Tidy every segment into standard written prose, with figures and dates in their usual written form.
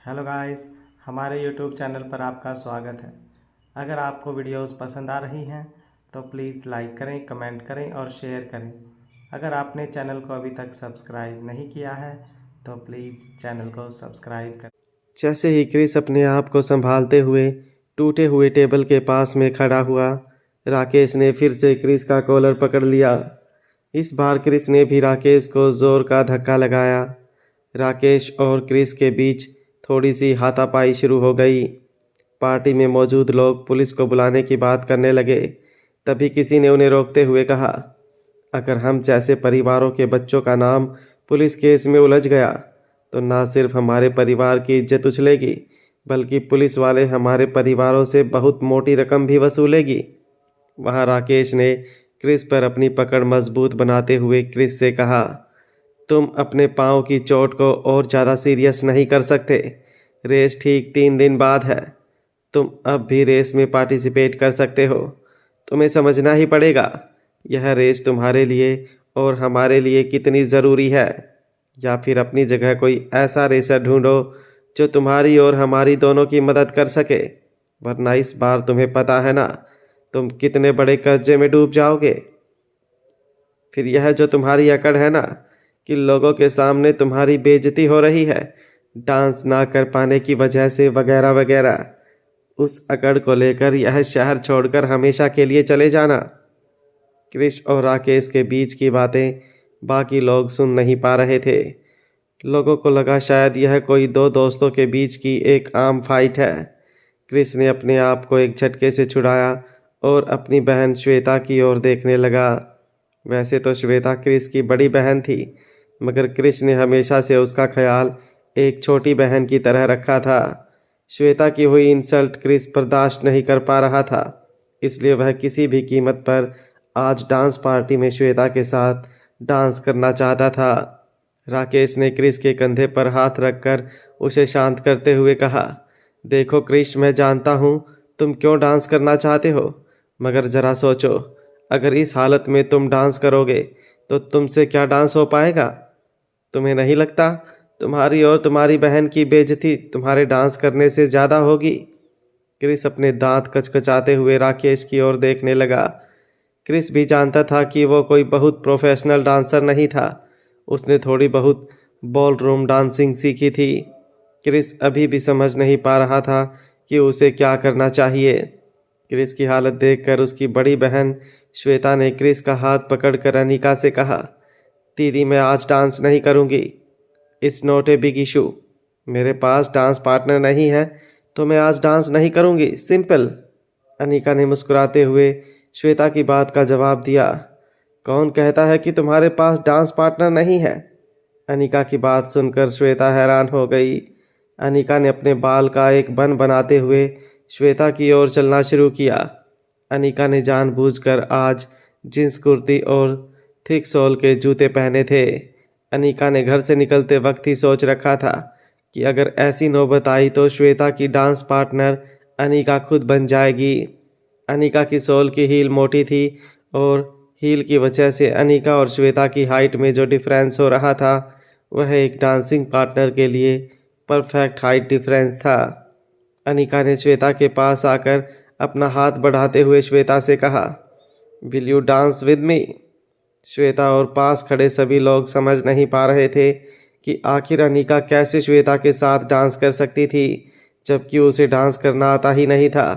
Hello guys, हमारे YouTube channel पर आपका स्वागत है। अगर आपको वीडियोस पसंद आ रही हैं तो प्लीज़ लाइक करें, कमेंट करें और शेयर करें। अगर आपने चैनल को अभी तक सब्सक्राइब नहीं किया है तो प्लीज़ चैनल को सब्सक्राइब करें। जैसे ही क्रिस अपने आप को संभालते हुए टूटे हुए टेबल के पास में खड़ा हुआ, राकेश ने फिर से क्रिस का कॉलर पकड़ लिया। इस बार क्रिस ने भी राकेश को जोर का धक्का लगाया। राकेश और क्रिस के बीच थोड़ी सी हाथापाई शुरू हो गई। पार्टी में मौजूद लोग पुलिस को बुलाने की बात करने लगे। तभी किसी ने उन्हें रोकते हुए कहा, अगर हम जैसे परिवारों के बच्चों का नाम पुलिस केस में उलझ गया तो ना सिर्फ हमारे परिवार की इज्जत उछलेगी, बल्कि पुलिस वाले हमारे परिवारों से बहुत मोटी रकम भी वसूलेगी। वहाँ राकेश ने क्रिस पर अपनी पकड़ मजबूत बनाते हुए क्रिस से कहा, तुम अपने पाँव की चोट को और ज़्यादा सीरियस नहीं कर सकते। रेस ठीक 3 दिन बाद है। तुम अब भी रेस में पार्टिसिपेट कर सकते हो। तुम्हें समझना ही पड़ेगा यह रेस तुम्हारे लिए और हमारे लिए कितनी ज़रूरी है। या फिर अपनी जगह कोई ऐसा रेसर ढूंढो जो तुम्हारी और हमारी दोनों की मदद कर सके, वरना इस बार तुम्हें पता है ना तुम कितने बड़े कर्जे में डूब जाओगे। फिर यह जो तुम्हारी अकड़ है ना कि लोगों के सामने तुम्हारी बेइज्जती हो रही है डांस ना कर पाने की वजह से, वगैरह वगैरह, उस अकड़ को लेकर यह शहर छोड़कर हमेशा के लिए चले जाना। क्रिश और राकेश के बीच की बातें बाकी लोग सुन नहीं पा रहे थे। लोगों को लगा शायद यह कोई दो दोस्तों के बीच की एक आम फाइट है। क्रिस ने अपने आप को एक झटके से छुड़ाया और अपनी बहन श्वेता की ओर देखने लगा। वैसे तो श्वेता क्रिस की बड़ी बहन थी, मगर क्रिस ने हमेशा से उसका ख्याल एक छोटी बहन की तरह रखा था। श्वेता की हुई इंसल्ट क्रिस बर्दाश्त नहीं कर पा रहा था, इसलिए वह किसी भी कीमत पर आज डांस पार्टी में श्वेता के साथ डांस करना चाहता था। राकेश ने क्रिस के कंधे पर हाथ रखकर उसे शांत करते हुए कहा, देखो क्रिश, मैं जानता हूँ तुम क्यों डांस करना चाहते हो, मगर ज़रा सोचो, अगर इस हालत में तुम डांस करोगे तो तुमसे क्या डांस हो पाएगा। तुम्हें नहीं लगता तुम्हारी और तुम्हारी बहन की बेइज्जती तुम्हारे डांस करने से ज़्यादा होगी। क्रिस अपने दांत कचकचाते हुए राकेश की ओर देखने लगा। क्रिस भी जानता था कि वो कोई बहुत प्रोफेशनल डांसर नहीं था। उसने थोड़ी बहुत बॉलरूम डांसिंग सीखी थी। क्रिस अभी भी समझ नहीं पा रहा था कि उसे क्या करना चाहिए। क्रिस की हालत देखकर उसकी बड़ी बहन श्वेता ने क्रिस का हाथ पकड़कर अनिका से कहा, दीदी, मैं आज डांस नहीं करूँगी। It's not a big issue. मेरे पास डांस पार्टनर नहीं है तो मैं आज डांस नहीं करूँगी, सिंपल। अनिका ने मुस्कुराते हुए श्वेता की बात का जवाब दिया, कौन कहता है कि तुम्हारे पास डांस पार्टनर नहीं है। अनिका की बात सुनकर श्वेता हैरान हो गई। अनिका ने अपने बाल का एक बन बनाते हुए श्वेता की ओर चलना शुरू किया। अनिका ने जानबूझकर आज जींस कुर्ती और थिक सोल के जूते पहने थे। अनिका ने घर से निकलते वक्त ही सोच रखा था कि अगर ऐसी नौबत आई तो श्वेता की डांस पार्टनर अनिका खुद बन जाएगी। अनिका की सोल की हील मोटी थी और हील की वजह से अनिका और श्वेता की हाइट में जो डिफरेंस हो रहा था वह एक डांसिंग पार्टनर के लिए परफेक्ट हाइट डिफरेंस था। अनिका ने श्वेता के पास आकर अपना हाथ बढ़ाते हुए श्वेता से कहा, will you dance with me. Shweta और पास खड़े सभी लोग समझ नहीं पा रहे थे कि आखिर अनिका कैसे श्वेता के साथ डांस कर सकती थी, जबकि उसे डांस करना आता ही नहीं था।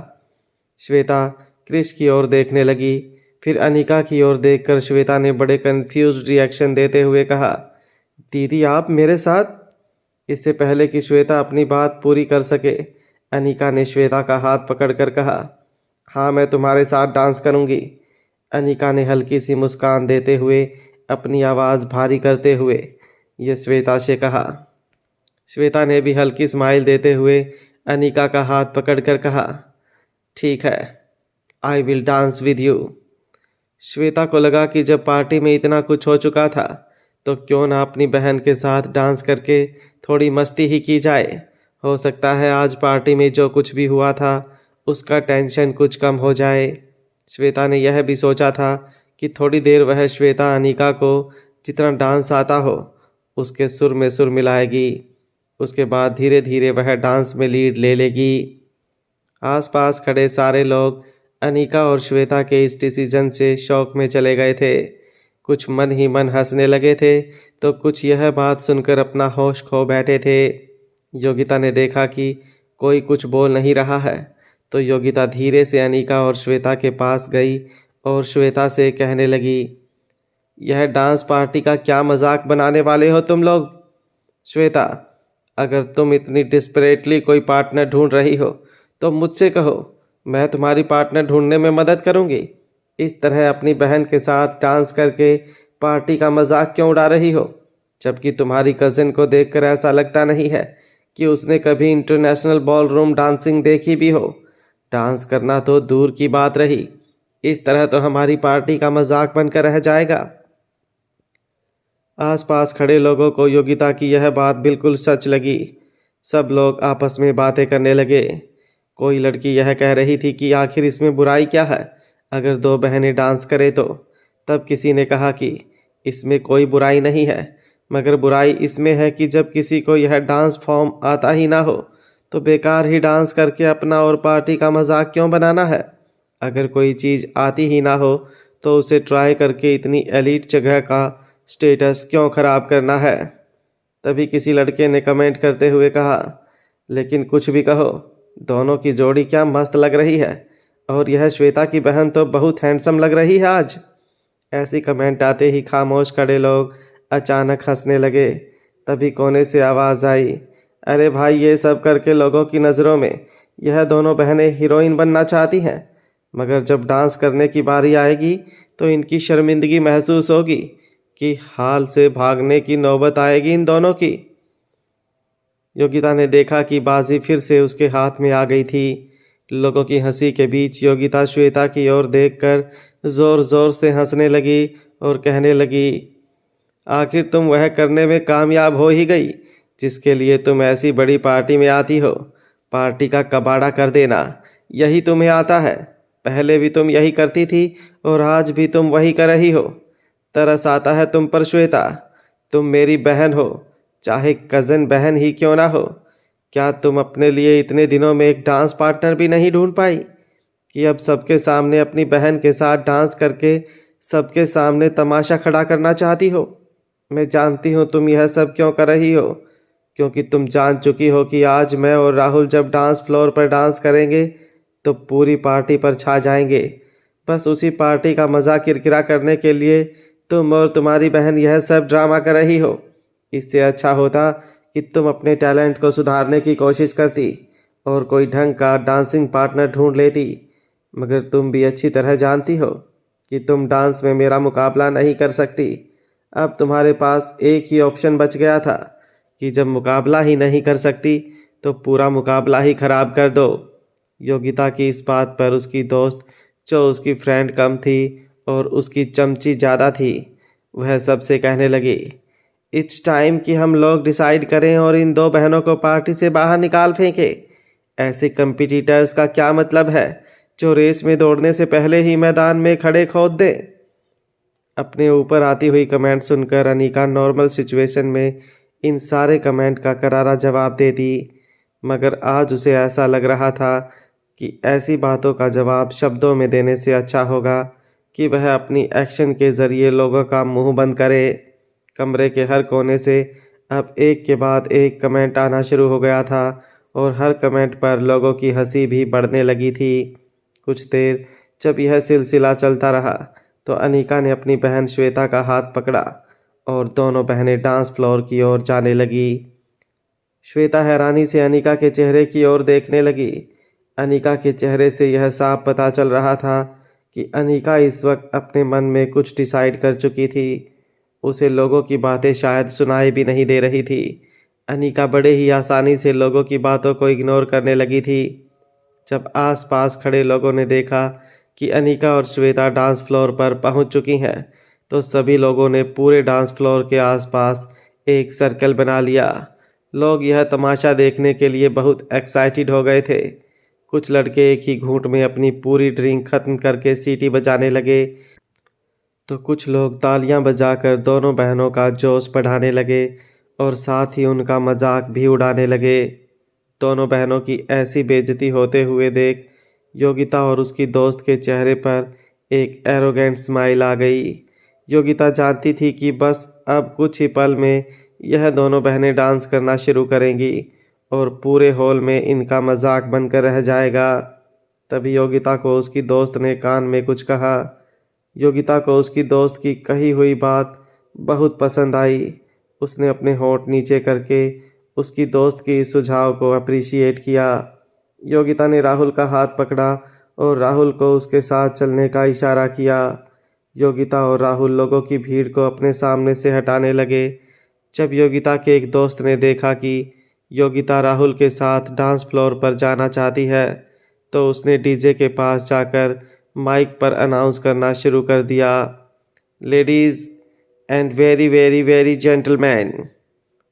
श्वेता क्रिश की ओर देखने लगी, फिर अनिका की ओर देखकर श्वेता ने बड़े कंफ्यूज्ड रिएक्शन देते हुए कहा, दीदी, आप मेरे साथ। इससे पहले कि श्वेता अपनी बात पूरी कर सके, अनिका ने श्वेता का हाथ पकड़कर कहा, हाँ, मैं तुम्हारे साथ डांस करूँगी। अनिका ने हल्की सी मुस्कान देते हुए अपनी आवाज़ भारी करते हुए यह श्वेता से कहा। श्वेता ने भी हल्की स्माइल देते हुए अनिका का हाथ पकड़कर कहा, ठीक है, I will dance with you. Shweta को लगा कि जब पार्टी में इतना कुछ हो चुका था तो क्यों ना अपनी बहन के साथ डांस करके थोड़ी मस्ती ही की जाए। हो सकता है आज पार्टी में जो कुछ भी हुआ था उसका टेंशन कुछ कम हो जाए। श्वेता ने यह भी सोचा था कि थोड़ी देर वह श्वेता अनिका को जितना डांस आता हो उसके सुर में सुर मिलाएगी। उसके बाद धीरे धीरे वह डांस में लीड ले लेगी। आसपास खड़े सारे लोग अनीका और श्वेता के इस डिसीजन से शौक में चले गए थे। कुछ मन ही मन हंसने लगे थे तो कुछ यह बात सुनकर अपना होश खो बैठे थे। योगिता ने देखा कि कोई कुछ बोल नहीं रहा है तो योगिता धीरे से अनीका और श्वेता के पास गई और श्वेता से कहने लगी, यह डांस पार्टी का क्या मजाक बनाने वाले हो तुम लोग? श्वेता, अगर तुम इतनी डिस्परेटली कोई पार्टनर ढूंढ रही हो तो मुझसे कहो, मैं तुम्हारी पार्टनर ढूंढने में मदद करूंगी। इस तरह अपनी बहन के साथ डांस करके पार्टी का मजाक क्यों उड़ा रही हो, जबकि तुम्हारी कज़िन को देखकर ऐसा लगता नहीं है कि उसने कभी इंटरनेशनल बॉलरूम डांसिंग देखी भी हो। डांस करना तो दूर की बात रही, इस तरह तो हमारी पार्टी का मजाक बनकर रह जाएगा। आसपास खड़े लोगों को योगिता की यह बात बिल्कुल सच लगी। सब लोग आपस में बातें करने लगे। कोई लड़की यह कह रही थी कि आखिर इसमें बुराई क्या है अगर दो बहनें डांस करें तो। तब किसी ने कहा कि इसमें कोई बुराई नहीं है, मगर बुराई इसमें है कि जब किसी को यह डांस फॉर्म आता ही ना हो तो बेकार ही डांस करके अपना और पार्टी का मजाक क्यों बनाना है। अगर कोई चीज़ आती ही ना हो तो उसे ट्राई करके इतनी एलीट जगह का स्टेटस क्यों ख़राब करना है। तभी किसी लड़के ने कमेंट करते हुए कहा, लेकिन कुछ भी कहो, दोनों की जोड़ी क्या मस्त लग रही है और यह श्वेता की बहन तो बहुत हैंडसम लग रही है आज। ऐसी कमेंट आते ही खामोश खड़े लोग अचानक हंसने लगे। तभी कोने से आवाज़ आई, अरे भाई, ये सब करके लोगों की नज़रों में यह दोनों बहनें हीरोइन बनना चाहती हैं, मगर जब डांस करने की बारी आएगी तो इनकी शर्मिंदगी महसूस होगी कि हाल से भागने की नौबत आएगी इन दोनों की। योगिता ने देखा कि बाजी फिर से उसके हाथ में आ गई थी। लोगों की हंसी के बीच योगिता श्वेता की ओर देखकर ज़ोर ज़ोर से हंसने लगी और कहने लगी, आखिर तुम वह करने में कामयाब हो ही गई जिसके लिए तुम ऐसी बड़ी पार्टी में आती हो। पार्टी का कबाड़ा कर देना, यही तुम्हें आता है। पहले भी तुम यही करती थी और आज भी तुम वही कर रही हो। तरस आता है तुम पर श्वेता, तुम मेरी बहन हो, चाहे कज़न बहन ही क्यों ना हो। क्या तुम अपने लिए इतने दिनों में एक डांस पार्टनर भी नहीं ढूंढ पाई कि अब सबके सामने अपनी बहन के साथ डांस करके सबके सामने तमाशा खड़ा करना चाहती हो? मैं जानती हूँ तुम यह सब क्यों कर रही हो, क्योंकि तुम जान चुकी हो कि आज मैं और राहुल जब डांस फ्लोर पर डांस करेंगे तो पूरी पार्टी पर छा जाएंगे। बस उसी पार्टी का मज़ा किरकिरा करने के लिए तुम और तुम्हारी बहन यह सब ड्रामा कर रही हो। इससे अच्छा होता कि तुम अपने टैलेंट को सुधारने की कोशिश करती और कोई ढंग का डांसिंग पार्टनर ढूंढ लेती। मगर तुम भी अच्छी तरह जानती हो कि तुम डांस में मेरा मुकाबला नहीं कर सकती। अब तुम्हारे पास एक ही ऑप्शन बच गया था कि जब मुकाबला ही नहीं कर सकती तो पूरा मुकाबला ही खराब कर दो। योगिता की इस बात पर उसकी दोस्त, जो उसकी फ्रेंड कम थी और उसकी चमची ज़्यादा थी, वह सबसे कहने लगी, इट्स टाइम कि हम लोग डिसाइड करें और इन दो बहनों को पार्टी से बाहर निकाल फेंकें। ऐसे कंपटीटर्स का क्या मतलब है जो रेस में दौड़ने से पहले ही मैदान में खड़े खोद दें। अपने ऊपर आती हुई कमेंट सुनकर अनीका नॉर्मल सिचुएशन में इन सारे कमेंट का करारा जवाब देती, मगर आज उसे ऐसा लग रहा था कि ऐसी बातों का जवाब शब्दों में देने से अच्छा होगा कि वह अपनी एक्शन के ज़रिए लोगों का मुंह बंद करे। कमरे के हर कोने से अब एक के बाद एक कमेंट आना शुरू हो गया था और हर कमेंट पर लोगों की हंसी भी बढ़ने लगी थी। कुछ देर जब यह सिलसिला चलता रहा तो अनीका ने अपनी बहन श्वेता का हाथ पकड़ा और दोनों बहनें डांस फ्लोर की ओर जाने लगी। श्वेता हैरानी से अनीका के चेहरे की ओर देखने लगी। अनीका के चेहरे से यह साफ पता चल रहा था कि अनीका इस वक्त अपने मन में कुछ डिसाइड कर चुकी थी। उसे लोगों की बातें शायद सुनाई भी नहीं दे रही थी। अनीका बड़े ही आसानी से लोगों की बातों को इग्नोर करने लगी थी। जब आसपास खड़े लोगों ने देखा कि अनीका और श्वेता डांस फ्लोर पर पहुंच चुकी हैं तो सभी लोगों ने पूरे डांस फ्लोर के आसपास एक सर्कल बना लिया। लोग यह तमाशा देखने के लिए बहुत एक्साइटेड हो गए थे। कुछ लड़के एक ही घूंट में अपनी पूरी ड्रिंक खत्म करके सीटी बजाने लगे तो कुछ लोग तालियां बजाकर दोनों बहनों का जोश बढ़ाने लगे और साथ ही उनका मजाक भी उड़ाने लगे। दोनों बहनों की ऐसी बेइज्जती होते हुए देख योगिता और उसकी दोस्त के चेहरे पर एक एरोगेंट स्माइल आ गई। योगिता जानती थी कि बस अब कुछ ही पल में यह दोनों बहनें डांस करना शुरू करेंगी और पूरे हॉल में इनका मजाक बनकर रह जाएगा। तभी योगिता को उसकी दोस्त ने कान में कुछ कहा। योगिता को उसकी दोस्त की कही हुई बात बहुत पसंद आई। उसने अपने होंठ नीचे करके उसकी दोस्त की इस सुझाव को अप्रिशिएट किया। योगिता ने राहुल का हाथ पकड़ा और राहुल को उसके साथ चलने का इशारा किया। योगिता और राहुल लोगों की भीड़ को अपने सामने से हटाने लगे। जब योगिता के एक दोस्त ने देखा कि योगिता राहुल के साथ डांस फ्लोर पर जाना चाहती है तो उसने डीजे के पास जाकर माइक पर अनाउंस करना शुरू कर दिया, ladies and very very very gentleman.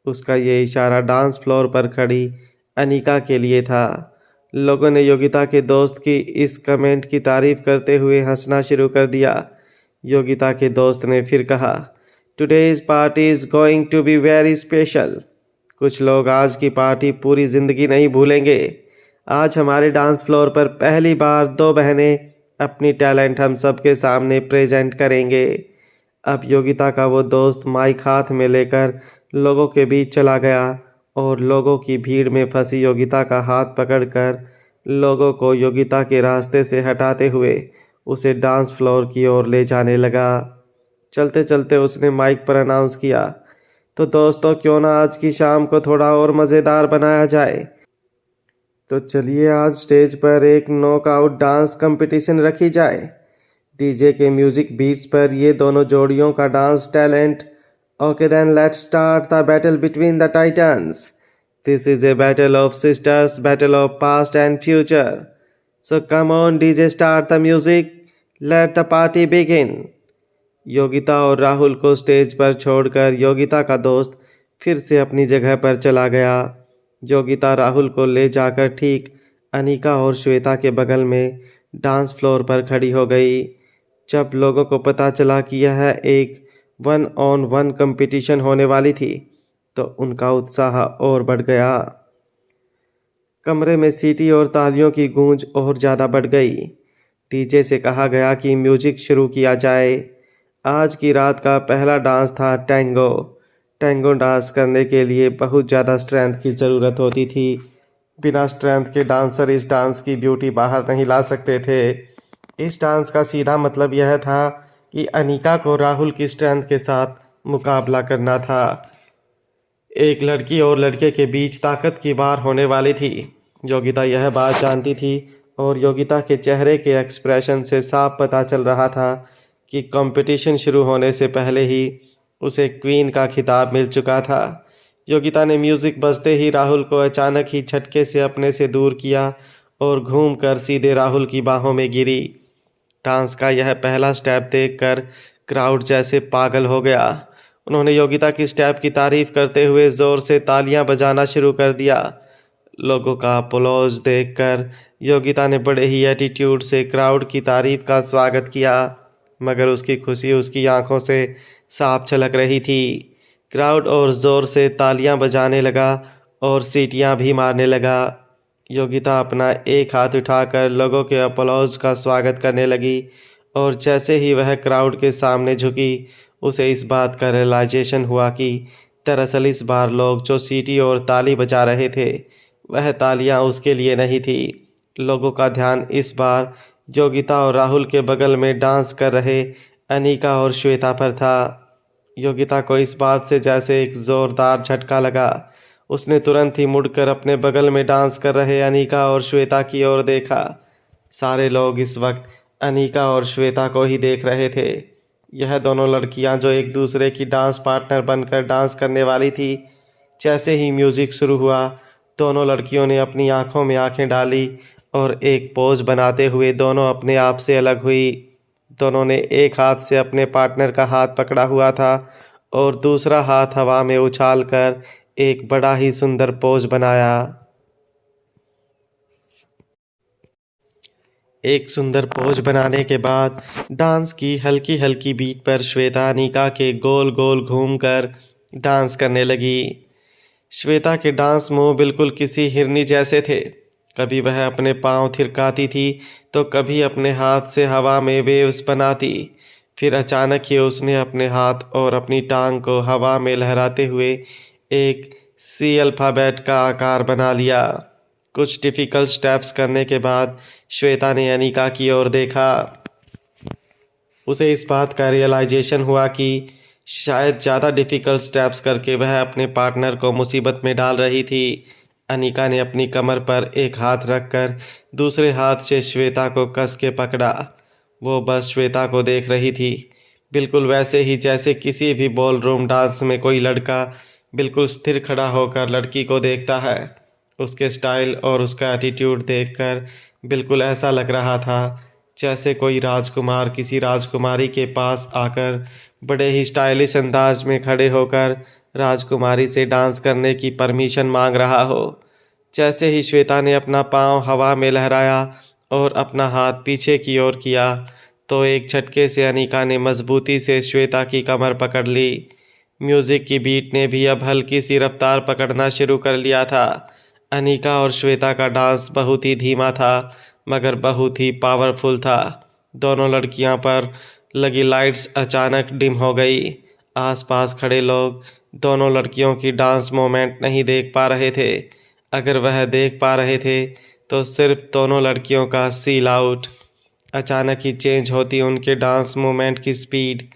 उसका ये इशारा डांस फ्लोर पर खड़ी अनीका के लिए था। लोगों ने योगिता के दोस्त की इस कमेंट की तारीफ करते हुए हंसना शुरू कर दिया। योगिता के दोस्त ने फिर कहा, today's party is going to be very special. कुछ लोग आज की पार्टी पूरी ज़िंदगी नहीं भूलेंगे। आज हमारे डांस फ्लोर पर पहली बार दो बहनें अपनी टैलेंट हम सबके सामने प्रेजेंट करेंगे। अब योगिता का वो दोस्त माइक हाथ में लेकर लोगों के बीच चला गया और लोगों की भीड़ में फंसी योगिता का हाथ पकड़कर लोगों को योगिता के रास्ते से हटाते हुए उसे डांस फ्लोर की ओर ले जाने लगा। चलते चलते उसने माइक पर अनाउंस किया, तो दोस्तों क्यों ना आज की शाम को थोड़ा और मज़ेदार बनाया जाए। तो चलिए आज स्टेज पर एक नॉकआउट डांस कंपटीशन रखी जाए। डीजे के म्यूजिक बीट्स पर ये दोनों जोड़ियों का dance talent. Okay then let's start the battle between the titans. This is a battle of sisters, battle of past and future. So come on DJ, start the music, let the party begin. Yogita और राहुल को stage पर छोड़कर योगिता का दोस्त फिर से अपनी जगह पर चला गया। योगिता राहुल को ले जाकर ठीक अनीका और श्वेता के बगल में डांस फ्लोर पर खड़ी हो गई। जब लोगों को पता चला कि यह एक 1-on-1 कंपटीशन होने वाली थी तो उनका उत्साह और बढ़ गया। कमरे में सीटी और तालियों की गूंज और ज़्यादा बढ़ गई। डीजे से कहा गया कि म्यूजिक शुरू किया जाए। आज की रात का पहला डांस था टैंगो। टैंगो डांस करने के लिए बहुत ज़्यादा स्ट्रेंथ की ज़रूरत होती थी। बिना स्ट्रेंथ के डांसर इस डांस की ब्यूटी बाहर नहीं ला सकते थे। इस डांस का सीधा मतलब यह था कि अनीका को राहुल की स्ट्रेंथ के साथ मुकाबला करना था। एक लड़की और लड़के के बीच ताकत की वार होने वाली थी। योगिता यह बात जानती थी और योगिता के चेहरे के एक्सप्रेशन से साफ पता चल रहा था कि कंपटीशन शुरू होने से पहले ही उसे क्वीन का खिताब मिल चुका था। योगिता ने म्यूज़िक बजते ही राहुल को अचानक ही झटके से अपने से दूर किया और घूमकर सीधे राहुल की बाहों में गिरी। डांस का यह पहला स्टेप देखकर क्राउड जैसे पागल हो गया। उन्होंने योगिता की स्टेप की तारीफ करते हुए ज़ोर से तालियां बजाना शुरू कर दिया। लोगों का अपोलॉज देखकर योगिता ने बड़े ही एटीट्यूड से क्राउड की तारीफ का स्वागत किया, मगर उसकी खुशी उसकी आंखों से साफ झलक रही थी। क्राउड और ज़ोर से तालियां बजाने लगा और सीटियां भी मारने लगा। योगिता अपना एक हाथ उठाकर लोगों के अपोलॉज का स्वागत करने लगी और जैसे ही वह क्राउड के सामने झुकी उसे इस बात का रियलाइजेशन हुआ कि दरअसल इस बार लोग जो सीटी और ताली बजा रहे थे वह तालियां उसके लिए नहीं थी। लोगों का ध्यान इस बार योगिता और राहुल के बगल में डांस कर रहे अनीका और श्वेता पर था। योगिता को इस बात से जैसे एक ज़ोरदार झटका लगा। उसने तुरंत ही मुड़कर अपने बगल में डांस कर रहे अनीका और श्वेता की ओर देखा। सारे लोग इस वक्त अनीका और श्वेता को ही देख रहे थे। यह दोनों लड़कियां जो एक दूसरे की डांस पार्टनर बनकर डांस करने वाली थी। जैसे ही म्यूज़िक शुरू हुआ दोनों लड़कियों ने अपनी आंखों में आंखें डाली और एक पोज बनाते हुए दोनों अपने आप से अलग हुई। दोनों ने एक हाथ से अपने पार्टनर का हाथ पकड़ा हुआ था और दूसरा हाथ हवा में उछालकर एक बड़ा ही सुंदर पोज बनाया। एक सुंदर पोज बनाने के बाद डांस की हल्की हल्की बीट पर श्वेता अनीका के गोल गोल घूमकर डांस करने लगी। श्वेता के डांस मूव बिल्कुल किसी हिरनी जैसे थे। कभी वह अपने पांव थिरकाती थी तो कभी अपने हाथ से हवा में वेव्स बनाती। फिर अचानक ही उसने अपने हाथ और अपनी टांग को हवा में लहराते हुए एक सी अल्फ़ाबेट का आकार बना लिया। कुछ डिफ़िकल्ट स्टेप्स करने के बाद श्वेता ने अनिका की ओर देखा। उसे इस बात का रियलाइजेशन हुआ कि शायद ज़्यादा डिफ़िकल्ट स्टेप्स करके वह अपने पार्टनर को मुसीबत में डाल रही थी। अनिका ने अपनी कमर पर एक हाथ रखकर दूसरे हाथ से श्वेता को कस के पकड़ा। वो बस श्वेता को देख रही थी, बिल्कुल वैसे ही जैसे किसी भी बॉल रूम डांस में कोई लड़का बिल्कुल स्थिर खड़ा होकर लड़की को देखता है। उसके स्टाइल और उसका एटीट्यूड देखकर बिल्कुल ऐसा लग रहा था जैसे कोई राजकुमार किसी राजकुमारी के पास आकर बड़े ही स्टाइलिश अंदाज में खड़े होकर राजकुमारी से डांस करने की परमिशन मांग रहा हो। जैसे ही श्वेता ने अपना पांव हवा में लहराया और अपना हाथ पीछे की ओर किया तो एक झटके से अनिका ने मजबूती से श्वेता की कमर पकड़ ली। म्यूज़िक की बीट ने भी अब हल्की सी रफ्तार पकड़ना शुरू कर लिया था। अनिका और श्वेता का डांस बहुत ही धीमा था मगर बहुत ही पावरफुल था। दोनों लड़कियां पर लगी लाइट्स अचानक डिम हो गई। आसपास खड़े लोग दोनों लड़कियों की डांस मोमेंट नहीं देख पा रहे थे। अगर वह देख पा रहे थे तो सिर्फ दोनों लड़कियों का सील आउट। अचानक ही चेंज होती उनके डांस मूवमेंट की स्पीड,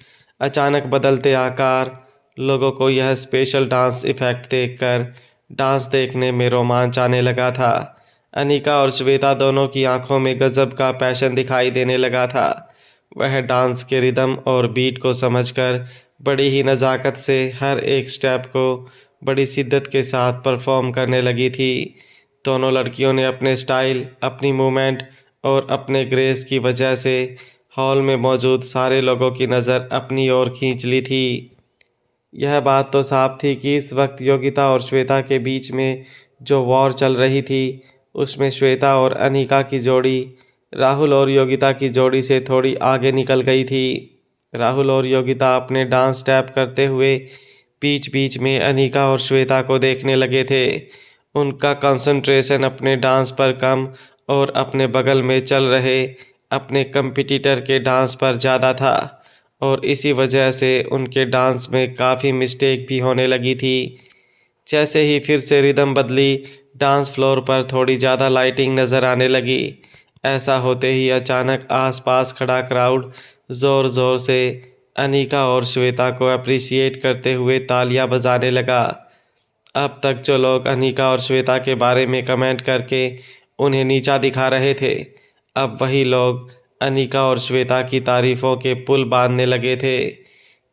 अचानक बदलते आकार। लोगों को यह स्पेशल डांस इफ़ेक्ट देखकर डांस देखने में रोमांच आने लगा था। अनिका और श्वेता दोनों की आंखों में गजब का पैशन दिखाई देने लगा था। वह डांस के रिदम और बीट को समझकर बड़ी ही नज़ाकत से हर एक स्टेप को बड़ी शिद्दत के साथ परफॉर्म करने लगी थी। दोनों लड़कियों ने अपने स्टाइल, अपनी मूवमेंट और अपने ग्रेस की वजह से हॉल में मौजूद सारे लोगों की नज़र अपनी ओर खींच ली थी। यह बात तो साफ थी कि इस वक्त योगिता और श्वेता के बीच में जो वॉर चल रही थी उसमें श्वेता और अनिका की जोड़ी राहुल और योगिता की जोड़ी से थोड़ी आगे निकल गई थी। राहुल और योगिता अपने डांस स्टेप करते हुए बीच बीच में अनिका और श्वेता को देखने लगे थे। उनका कंसंट्रेशन अपने डांस पर कम और अपने बगल में चल रहे अपने कंपटीटर के डांस पर ज़्यादा था और इसी वजह से उनके डांस में काफ़ी मिस्टेक भी होने लगी थी। जैसे ही फिर से रिदम बदली, डांस फ्लोर पर थोड़ी ज़्यादा लाइटिंग नज़र आने लगी। ऐसा होते ही अचानक आसपास खड़ा क्राउड ज़ोर ज़ोर से अनिका और श्वेता को अप्रिशिएट करते हुए तालियां बजाने लगा। अब तक जो लोग अनिका और श्वेता के बारे में कमेंट करके उन्हें नीचा दिखा रहे थे, अब वही लोग अनिका और श्वेता की तारीफ़ों के पुल बांधने लगे थे।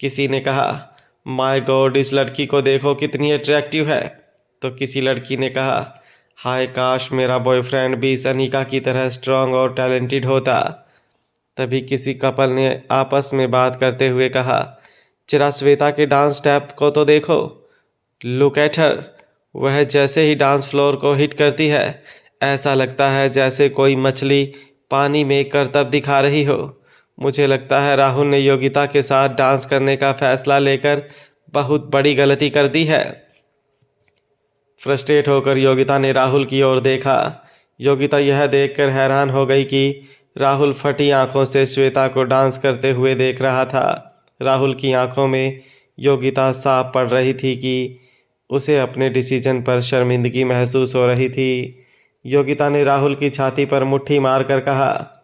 किसी ने कहा, माय गॉड, इस लड़की को देखो कितनी अट्रैक्टिव है। तो किसी लड़की ने कहा, हाय काश मेरा बॉयफ्रेंड भी इस अनिका की तरह स्ट्रांग और टैलेंटेड होता। तभी किसी कपल ने आपस में बात करते हुए कहा, जरा श्वेता के डांस स्टेप को तो देखो, लुक एट हर। वह जैसे ही डांस फ्लोर को हिट करती है ऐसा लगता है जैसे कोई मछली पानी में करतब दिखा रही हो। मुझे लगता है राहुल ने योगिता के साथ डांस करने का फैसला लेकर बहुत बड़ी गलती कर दी है। फ्रस्ट्रेट होकर योगिता ने राहुल की ओर देखा। योगिता यह देखकर हैरान हो गई कि राहुल फटी आंखों से श्वेता को डांस करते हुए देख रहा था। राहुल की आंखों में योगिता साफ पड़ रही थी कि उसे अपने डिसीजन पर शर्मिंदगी महसूस हो रही थी। योगिता ने राहुल की छाती पर मुट्ठी मारकर कहा,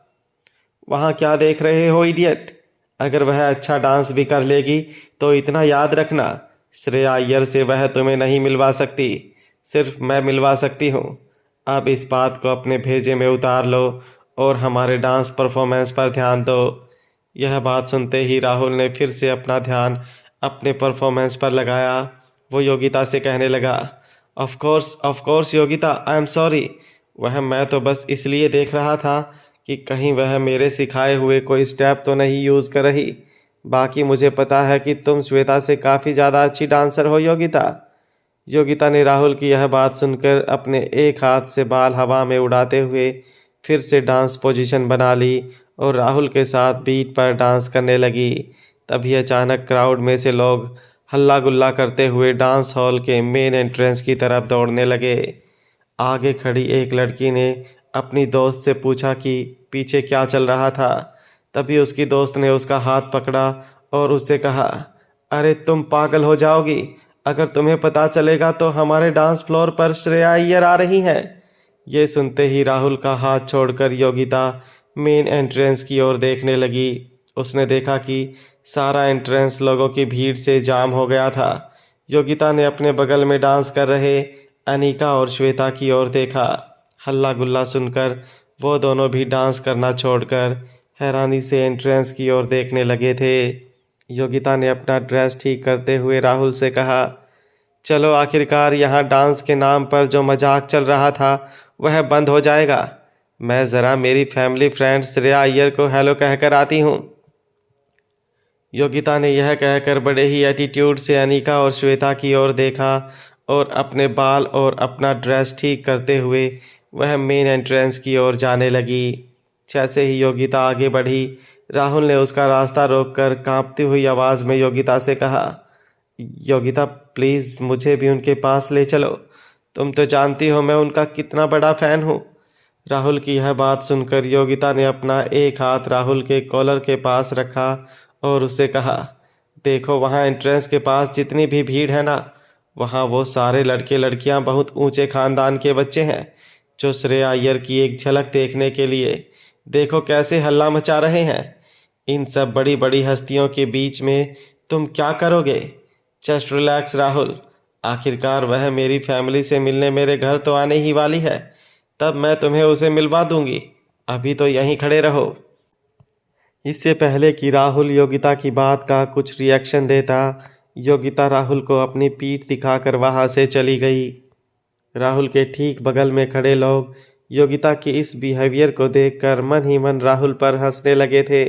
वहाँ क्या देख रहे हो इडियट। अगर वह अच्छा डांस भी कर लेगी तो इतना याद रखना, श्रेया अय्यर से वह तुम्हें नहीं मिलवा सकती, सिर्फ मैं मिलवा सकती हूँ। अब इस बात को अपने भेजे में उतार लो और हमारे डांस परफॉर्मेंस पर ध्यान दो। यह बात सुनते ही राहुल ने फिर से अपना ध्यान अपने परफॉर्मेंस पर लगाया। वो योगिता से कहने लगा, of course Yogita, I am sorry. वह मैं तो बस इसलिए देख रहा था कि कहीं वह मेरे सिखाए हुए कोई स्टेप तो नहीं यूज़ कर रही। बाकी मुझे पता है कि तुम श्वेता से काफ़ी ज़्यादा अच्छी डांसर हो योगिता। योगिता ने राहुल की यह बात सुनकर अपने एक हाथ से बाल हवा में उड़ाते हुए फिर से डांस पोजीशन बना ली और राहुल के साथ बीट पर डांस करने लगी। तभी अचानक क्राउड में से लोग हल्ला गुल्ला करते हुए डांस हॉल के मेन एंट्रेंस की तरफ दौड़ने लगे। आगे खड़ी एक लड़की ने अपनी दोस्त से पूछा कि पीछे क्या चल रहा था। तभी उसकी दोस्त ने उसका हाथ पकड़ा और उससे कहा, अरे तुम पागल हो जाओगी, अगर तुम्हें पता चलेगा तो हमारे डांस फ्लोर पर श्रेया अय्यर आ रही हैं। ये सुनते ही राहुल का हाथ छोड़कर योगिता मेन एंट्रेंस की ओर देखने लगी। उसने देखा कि सारा एंट्रेंस लोगों की भीड़ से जाम हो गया था। योगिता ने अपने बगल में डांस कर रहे अनीका और श्वेता की ओर देखा। हल्ला गुल्ला सुनकर वो दोनों भी डांस करना छोड़कर हैरानी से एंट्रेंस की ओर देखने लगे थे। योगिता ने अपना ड्रेस ठीक करते हुए राहुल से कहा, चलो आखिरकार यहाँ डांस के नाम पर जो मजाक चल रहा था वह बंद हो जाएगा। मैं ज़रा मेरी फैमिली फ्रेंड श्रेया अय्यर को हेलो कहकर आती हूँ। योगिता ने यह कहकर बड़े ही एटीट्यूड से अनीका और श्वेता की ओर देखा और अपने बाल और अपना ड्रेस ठीक करते हुए वह मेन एंट्रेंस की ओर जाने लगी। जैसे ही योगिता आगे बढ़ी, राहुल ने उसका रास्ता रोककर कांपती हुई आवाज़ में योगिता से कहा, योगिता प्लीज़ मुझे भी उनके पास ले चलो, तुम तो जानती हो मैं उनका कितना बड़ा फ़ैन हूँ। राहुल की यह बात सुनकर योगिता ने अपना एक हाथ राहुल के कॉलर के पास रखा और उससे कहा, देखो वहाँ एंट्रेंस के पास जितनी भी भीड़ है ना, वहाँ वो सारे लड़के लड़कियाँ बहुत ऊंचे ख़ानदान के बच्चे हैं जो श्रेया अय्यर की एक झलक देखने के लिए देखो कैसे हल्ला मचा रहे हैं। इन सब बड़ी बड़ी हस्तियों के बीच में तुम क्या करोगे? जस्ट रिलैक्स राहुल, आखिरकार वह मेरी फैमिली से मिलने मेरे घर तो आने ही वाली है, तब मैं तुम्हें उसे मिलवा दूंगी, अभी तो यहीं खड़े रहो। इससे पहले कि राहुल योगिता की बात का कुछ रिएक्शन देता, योगिता राहुल को अपनी पीठ दिखाकर वहाँ से चली गई। राहुल के ठीक बगल में खड़े लोग योगिता की इस बिहेवियर को देखकर मन ही मन राहुल पर हंसने लगे थे।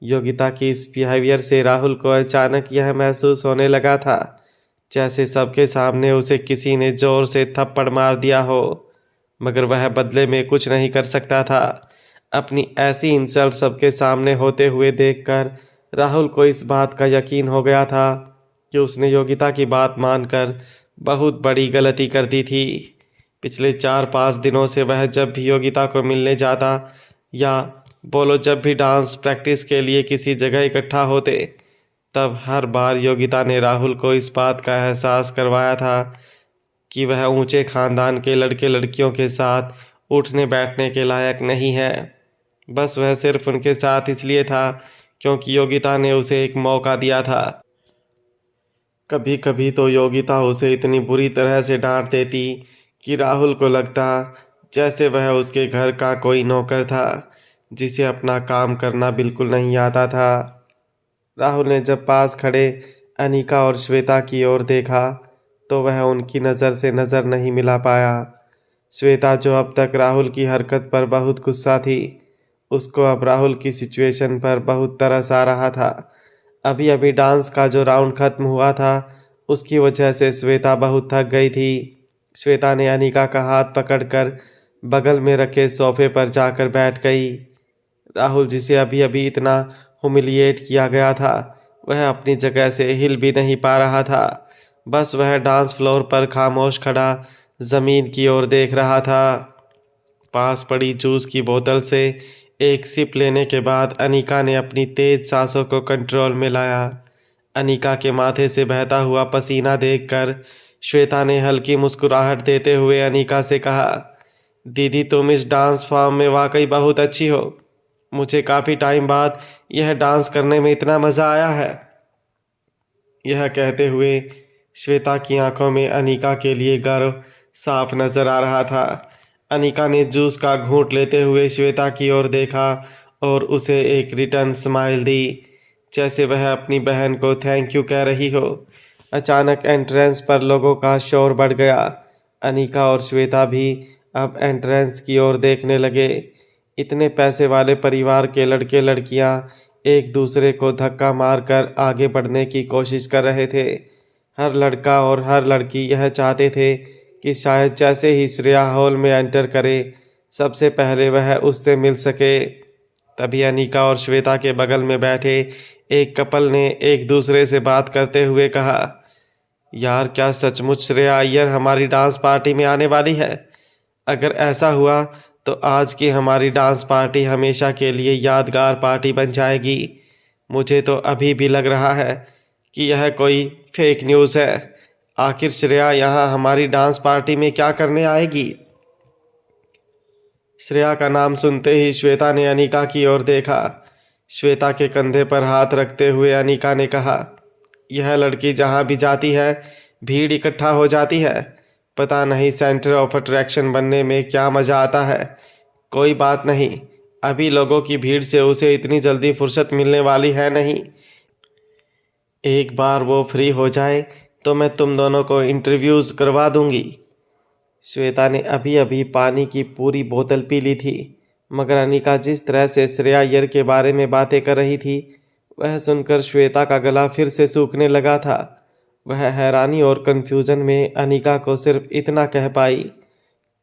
योगिता की इस बिहेवियर से राहुल को अचानक यह महसूस होने लगा था जैसे सबके सामने उसे किसी ने जोर से थप्पड़ मार दिया हो, मगर वह बदले में कुछ नहीं कर सकता था। अपनी ऐसी इंसल्ट सबके सामने होते हुए देखकर राहुल को इस बात का यकीन हो गया था कि उसने योगिता की बात मानकर बहुत बड़ी गलती कर दी थी। पिछले 4-5 दिनों से वह जब भी योगिता को मिलने जाता या बोलो जब भी डांस प्रैक्टिस के लिए किसी जगह इकट्ठा होते, तब हर बार योगिता ने राहुल को इस बात का एहसास करवाया था कि वह ऊंचे खानदान के लड़के लड़कियों के साथ उठने बैठने के लायक नहीं है। बस वह सिर्फ उनके साथ इसलिए था क्योंकि योगिता ने उसे एक मौका दिया था। कभी कभी तो योगिता उसे इतनी बुरी तरह से डांट देती कि राहुल को लगता जैसे वह उसके घर का कोई नौकर था जिसे अपना काम करना बिल्कुल नहीं आता था। राहुल ने जब पास खड़े अनीका और श्वेता की ओर देखा तो वह उनकी नज़र से नज़र नहीं मिला पाया। श्वेता जो अब तक राहुल की हरकत पर बहुत गुस्सा थी, उसको अब राहुल की सिचुएशन पर बहुत तरस आ रहा था। अभी अभी डांस का जो राउंड ख़त्म हुआ था उसकी वजह से श्वेता बहुत थक गई थी। श्वेता ने अनीका का हाथ पकड़कर बगल में रखे सोफे पर जाकर बैठ गई। राहुल जिसे अभी अभी इतना हुमिलिएट किया गया था वह अपनी जगह से हिल भी नहीं पा रहा था। बस वह डांस फ्लोर पर खामोश खड़ा ज़मीन की ओर देख रहा था। पास पड़ी जूस की बोतल से एक सिप लेने के बाद अनीका ने अपनी तेज सांसों को कंट्रोल में लाया। अनीका के माथे से बहता हुआ पसीना देखकर श्वेता ने हल्की मुस्कुराहट देते हुए अनीका से कहा, दीदी तुम इस डांस फॉर्म में वाकई बहुत अच्छी हो, मुझे काफ़ी टाइम बाद यह डांस करने में इतना मज़ा आया है। यह कहते हुए श्वेता की आंखों में अनीका के लिए गर्व साफ नजर आ रहा था। अनीका ने जूस का घूंट लेते हुए श्वेता की ओर देखा और उसे एक रिटर्न स्माइल दी जैसे वह अपनी बहन को थैंक यू कह रही हो। अचानक एंट्रेंस पर लोगों का शोर बढ़ गया। अनीका और श्वेता भी अब एंट्रेंस की ओर देखने लगे। इतने पैसे वाले परिवार के लड़के लड़कियां एक दूसरे को धक्का मारकर आगे बढ़ने की कोशिश कर रहे थे। हर लड़का और हर लड़की यह चाहते थे कि शायद जैसे ही श्रेया हॉल में एंटर करे सबसे पहले वह उससे मिल सके। तभी अनीका और श्वेता के बगल में बैठे एक कपल ने एक दूसरे से बात करते हुए कहा, यार क्या सचमुच श्रेया अय्यर हमारी डांस पार्टी में आने वाली है? अगर ऐसा हुआ तो आज की हमारी डांस पार्टी हमेशा के लिए यादगार पार्टी बन जाएगी। मुझे तो अभी भी लग रहा है कि यह कोई फेक न्यूज़ है। आखिर श्रेया यहाँ हमारी डांस पार्टी में क्या करने आएगी? श्रेया का नाम सुनते ही श्वेता ने अनीका की ओर देखा। श्वेता के कंधे पर हाथ रखते हुए अनीका ने कहा, यह लड़की जहाँ भी जाती है भीड़ इकट्ठा हो जाती है। पता नहीं सेंटर ऑफ अट्रैक्शन बनने में क्या मज़ा आता है। कोई बात नहीं, अभी लोगों की भीड़ से उसे इतनी जल्दी फुर्सत मिलने वाली है नहीं। एक बार वो फ्री हो जाए तो मैं तुम दोनों को इंटरव्यूज़ करवा दूंगी। श्वेता ने अभी अभी पानी की पूरी बोतल पी ली थी, मगर अनीका जिस तरह से श्रेया अय्यर के बारे में बातें कर रही थी वह सुनकर श्वेता का गला फिर से सूखने लगा था। वह हैरानी और कन्फ्यूज़न में अनीका को सिर्फ इतना कह पाई,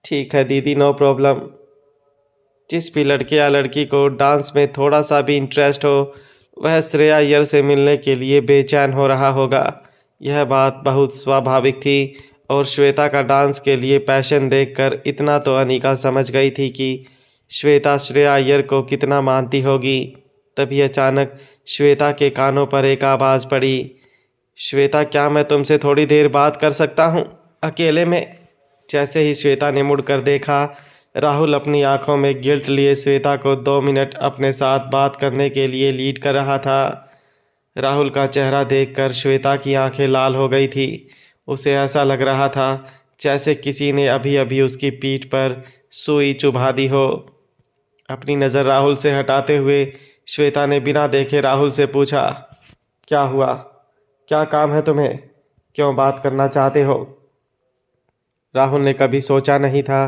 ठीक है दीदी, नो प्रॉब्लम। जिस भी लड़के या लड़की को डांस में थोड़ा सा भी इंटरेस्ट हो वह श्रेया अय्यर से मिलने के लिए बेचैन हो रहा होगा। यह बात बहुत स्वाभाविक थी और श्वेता का डांस के लिए पैशन देखकर इतना तो अनीका समझ गई थी कि श्वेता श्रेया अय्यर को कितना मानती होगी। तभी अचानक श्वेता के कानों पर एक आवाज़ पड़ी, श्वेता क्या मैं तुमसे थोड़ी देर बात कर सकता हूँ अकेले में? जैसे ही श्वेता ने मुड़कर देखा, राहुल अपनी आंखों में गिल्ट लिए श्वेता को 2 मिनट अपने साथ बात करने के लिए लीड कर रहा था। राहुल का चेहरा देखकर श्वेता की आंखें लाल हो गई थी। उसे ऐसा लग रहा था जैसे किसी ने अभी अभी उसकी पीठ पर सुई चुभा दी हो। अपनी नज़र राहुल से हटाते हुए श्वेता ने बिना देखे राहुल से पूछा, क्या हुआ? क्या काम है तुम्हें? क्यों बात करना चाहते हो? राहुल ने कभी सोचा नहीं था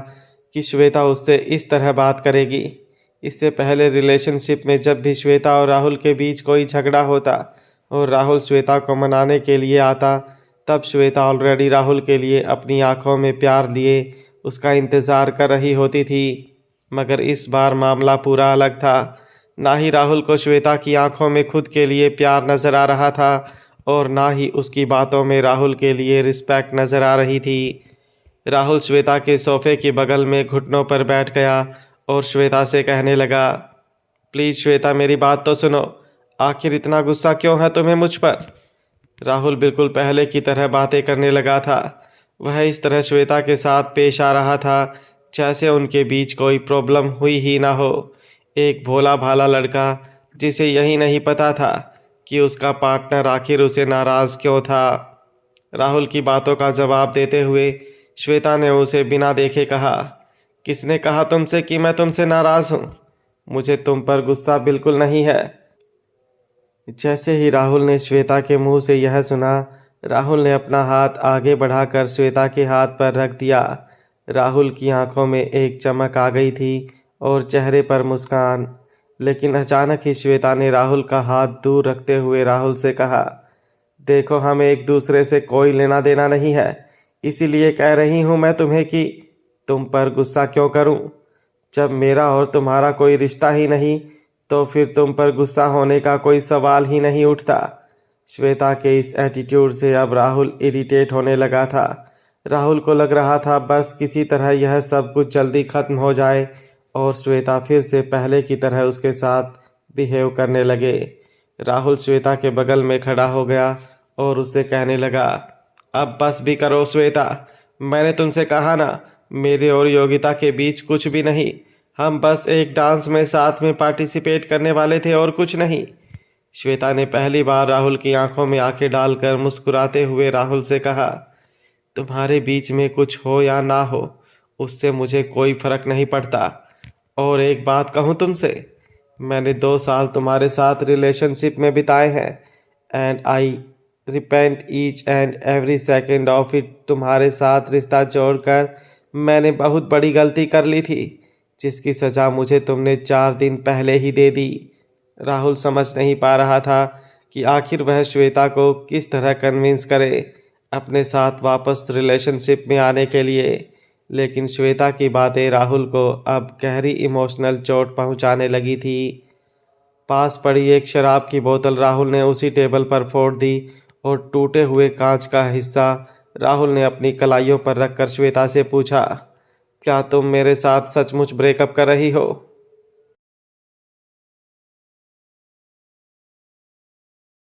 कि श्वेता उससे इस तरह बात करेगी। इससे पहले रिलेशनशिप में जब भी श्वेता और राहुल के बीच कोई झगड़ा होता और राहुल श्वेता को मनाने के लिए आता, तब श्वेता ऑलरेडी राहुल के लिए अपनी आंखों में प्यार लिए उसका इंतज़ार कर रही होती थी। मगर इस बार मामला पूरा अलग था। ना ही राहुल को श्वेता की आंखों में खुद के लिए प्यार नज़र आ रहा था और ना ही उसकी बातों में राहुल के लिए रिस्पेक्ट नज़र आ रही थी। राहुल श्वेता के सोफे के बगल में घुटनों पर बैठ गया और श्वेता से कहने लगा, प्लीज़ श्वेता मेरी बात तो सुनो, आखिर इतना गुस्सा क्यों है तुम्हें मुझ पर? राहुल बिल्कुल पहले की तरह बातें करने लगा था। वह इस तरह श्वेता के साथ पेश आ रहा था जैसे उनके बीच कोई प्रॉब्लम हुई ही ना हो। एक भोला भाला लड़का जिसे यही नहीं पता था कि उसका पार्टनर आखिर उसे नाराज़ क्यों था। राहुल की बातों का जवाब देते हुए श्वेता ने उसे बिना देखे कहा, किसने कहा तुमसे कि मैं तुमसे नाराज़ हूँ? मुझे तुम पर गुस्सा बिल्कुल नहीं है। जैसे ही राहुल ने श्वेता के मुंह से यह सुना, राहुल ने अपना हाथ आगे बढ़ाकर श्वेता के हाथ पर रख दिया। राहुल की आंखों में एक चमक आ गई थी और चेहरे पर मुस्कान। लेकिन अचानक ही श्वेता ने राहुल का हाथ दूर रखते हुए राहुल से कहा, देखो हमें एक दूसरे से कोई लेना देना नहीं है, इसीलिए कह रही हूँ मैं तुम्हें कि तुम पर गुस्सा क्यों करूँ। जब मेरा और तुम्हारा कोई रिश्ता ही नहीं तो फिर तुम पर गुस्सा होने का कोई सवाल ही नहीं उठता। श्वेता के इस एटीट्यूड से अब राहुल इरिटेट होने लगा था। राहुल को लग रहा था बस किसी तरह यह सब कुछ जल्दी ख़त्म हो जाए और श्वेता फिर से पहले की तरह उसके साथ बिहेव करने लगे। राहुल श्वेता के बगल में खड़ा हो गया और उससे कहने लगा, अब बस भी करो श्वेता, मैंने तुमसे कहा ना मेरे और योगिता के बीच कुछ भी नहीं, हम बस एक डांस में साथ में पार्टिसिपेट करने वाले थे और कुछ नहीं। श्वेता ने पहली बार राहुल की आंखों में आंखें डालकर मुस्कुराते हुए राहुल से कहा, तुम्हारे बीच में कुछ हो या ना हो उससे मुझे कोई फ़र्क नहीं पड़ता। और एक बात कहूँ तुमसे, मैंने 2 साल तुम्हारे साथ रिलेशनशिप में बिताए हैं and I repent each and every second of it. तुम्हारे साथ रिश्ता जोड़कर मैंने बहुत बड़ी गलती कर ली थी जिसकी सज़ा मुझे तुमने 4 दिन पहले ही दे दी। राहुल समझ नहीं पा रहा था कि आखिर वह श्वेता को किस तरह कन्विंस करे अपने साथ वापस रिलेशनशिप में आने के लिए। लेकिन श्वेता की बातें राहुल को अब गहरी इमोशनल चोट पहुंचाने लगी थी। पास पड़ी एक शराब की बोतल राहुल ने उसी टेबल पर फोड़ दी और टूटे हुए कांच का हिस्सा राहुल ने अपनी कलाइयों पर रखकर श्वेता से पूछा, क्या तुम मेरे साथ सचमुच ब्रेकअप कर रही हो?